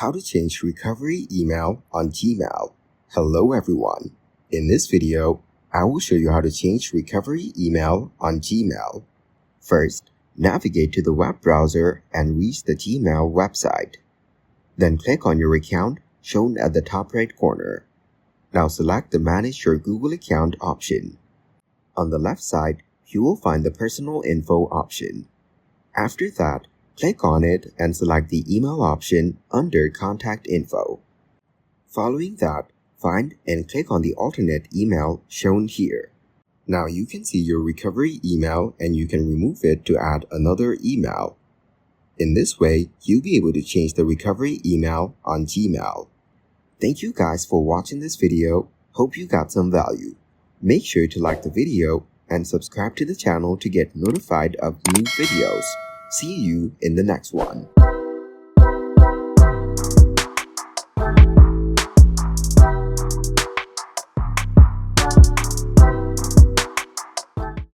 How to change recovery email on Gmail. Hello everyone. In this video, I will show you how to change recovery email on Gmail. First, navigate to the web browser and reach the Gmail website. Then click on your account shown at the top right corner. Now select the Manage Your Google Account option. On the left side, you will find the Personal Info option. After that, click on it and select the email option under Contact Info. Following that, find and click on the alternate email shown here. Now you can see your recovery email and you can remove it to add another email. In this way, you'll be able to change the recovery email on Gmail. Thank you guys for watching this video. Hope you got some value. Make sure to like the video and subscribe to the channel to get notified of new videos. See you in the next one.